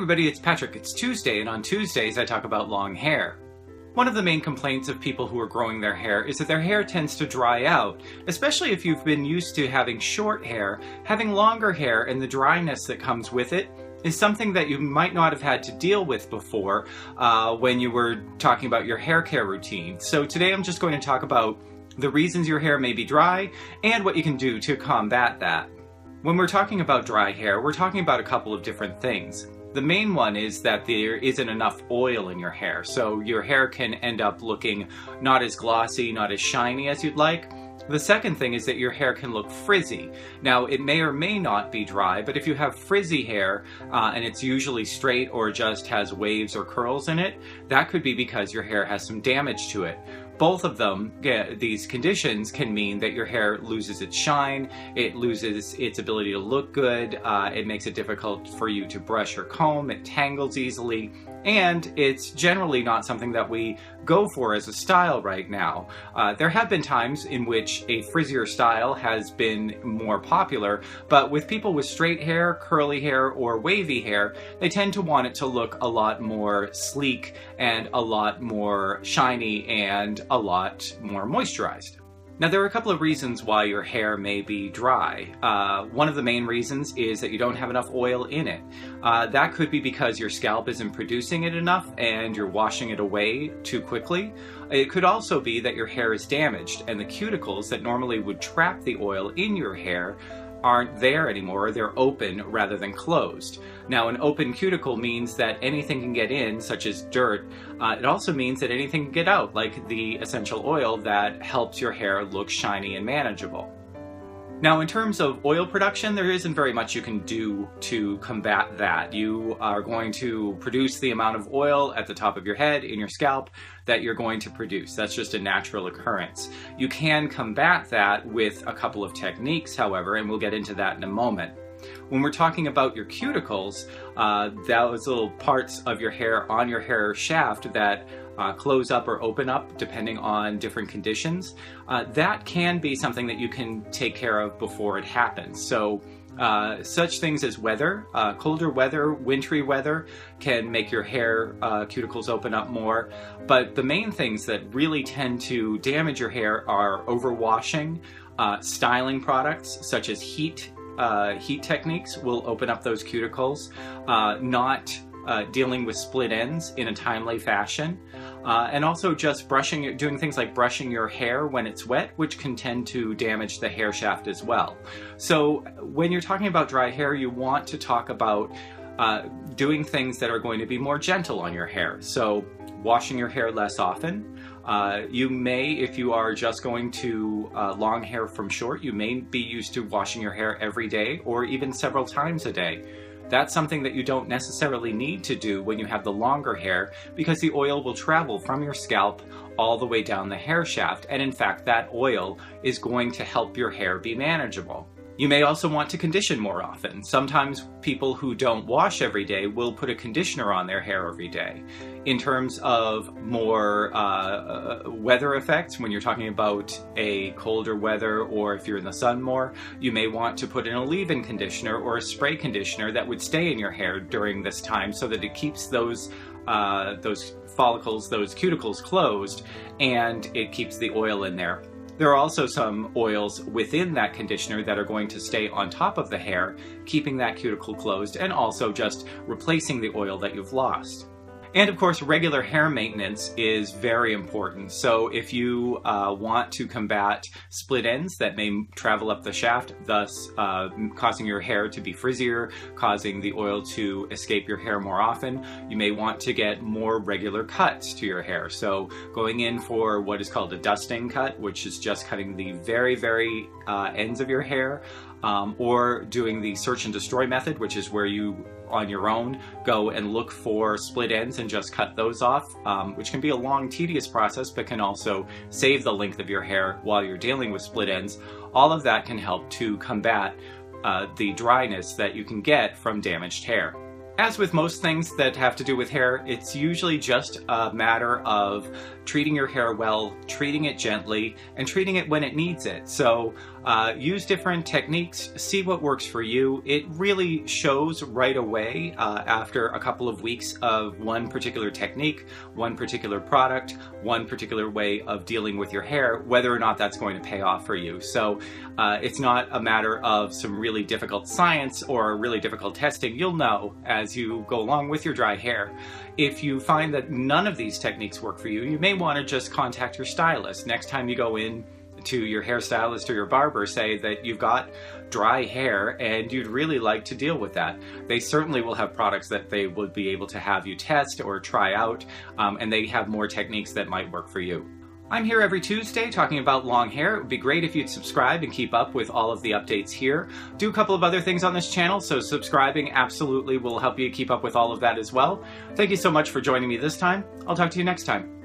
everybody, it's Patrick. It's Tuesday, and on Tuesdays I talk about long hair. One of the main complaints of people who are growing their hair is that their hair tends to dry out, especially if you've been used to having short hair. Having longer hair and the dryness that comes with it is something that you might not have had to deal with before when you were talking about your hair care routine. So today I'm just going to talk about the reasons your hair may be dry and what you can do to combat that. When we're talking about dry hair, we're talking about a couple of different things. The main one is that there isn't enough oil in your hair, so your hair can end up looking not as glossy, not as shiny as you'd like. The second thing is that your hair can look frizzy. Now, it may or may not be dry, but if you have frizzy hair and it's usually straight or just has waves or curls in it, that could be because your hair has some damage to it. Both of them, these conditions, can mean that your hair loses its shine, it loses its ability to look good, it makes it difficult for you to brush or comb, it tangles easily, and it's generally not something that we go for as a style right now. There have been times in which a frizzier style has been more popular, but with people with straight hair, curly hair, or wavy hair, they tend to want it to look a lot more sleek and a lot more shiny and a lot more moisturized. Now, there are a couple of reasons why your hair may be dry. One of the main reasons is that you don't have enough oil in it. That could be because your scalp isn't producing it enough and you're washing it away too quickly. It could also be that your hair is damaged and the cuticles that normally would trap the oil in your hair aren't there anymore, they're open rather than closed. Now, an open cuticle means that anything can get in, such as dirt. It also means that anything can get out, like the essential oil that helps your hair look shiny and manageable. Now, in terms of oil production, there isn't very much you can do to combat that. You are going to produce the amount of oil at the top of your head, in your scalp, that you're going to produce. That's just a natural occurrence. You can combat that with a couple of techniques, however, and we'll get into that in a moment. When we're talking about your cuticles, those little parts of your hair on your hair shaft that close up or open up depending on different conditions, that can be something that you can take care of before it happens. So such things as weather, colder weather, wintry weather can make your hair cuticles open up more. But the main things that really tend to damage your hair are overwashing, styling products such as heat techniques will open up those cuticles, not dealing with split ends in a timely fashion, and also just doing things like brushing your hair when it's wet, which can tend to damage the hair shaft as well. So when you're talking about dry hair, you want to talk about doing things that are going to be more gentle on your hair. So washing your hair less often. You may, if you are just going to long hair from short, you may be used to washing your hair every day or even several times a day. That's something that you don't necessarily need to do when you have the longer hair, because the oil will travel from your scalp all the way down the hair shaft, and in fact that oil is going to help your hair be manageable. You may also want to condition more often. Sometimes people who don't wash every day will put a conditioner on their hair every day. In terms of more weather effects, when you're talking about a colder weather or if you're in the sun more, you may want to put in a leave-in conditioner or a spray conditioner that would stay in your hair during this time so that it keeps those follicles, those cuticles closed, and it keeps the oil in there. There are also some oils within that conditioner that are going to stay on top of the hair, keeping that cuticle closed and also just replacing the oil that you've lost. And of course, regular hair maintenance is very important. So if you want to combat split ends that may travel up the shaft, thus causing your hair to be frizzier, causing the oil to escape your hair more often, you may want to get more regular cuts to your hair. So going in for what is called a dusting cut, which is just cutting the very, very ends of your hair, or doing the search and destroy method, which is where you on your own go and look for split ends and just cut those off, which can be a long, tedious process, but can also save the length of your hair while you're dealing with split ends. All of that can help to combat the dryness that you can get from damaged hair. As with most things that have to do with hair, it's usually just a matter of treating your hair well, treating it gently, and treating it when it needs it. So Use different techniques, see what works for you. It really shows right away after a couple of weeks of one particular technique, one particular product, one particular way of dealing with your hair, whether or not that's going to pay off for you. So it's not a matter of some really difficult science or really difficult testing. You'll know as you go along with your dry hair. If you find that none of these techniques work for you, you may want to just contact your stylist. Next time you go in to your hairstylist or your barber, say that you've got dry hair and you'd really like to deal with that. They certainly will have products that they would be able to have you test or try out, and they have more techniques that might work for you. I'm here every Tuesday talking about long hair. It would be great if you'd subscribe and keep up with all of the updates here. Do a couple of other things on this channel, so subscribing absolutely will help you keep up with all of that as well. Thank you so much for joining me this time. I'll talk to you next time.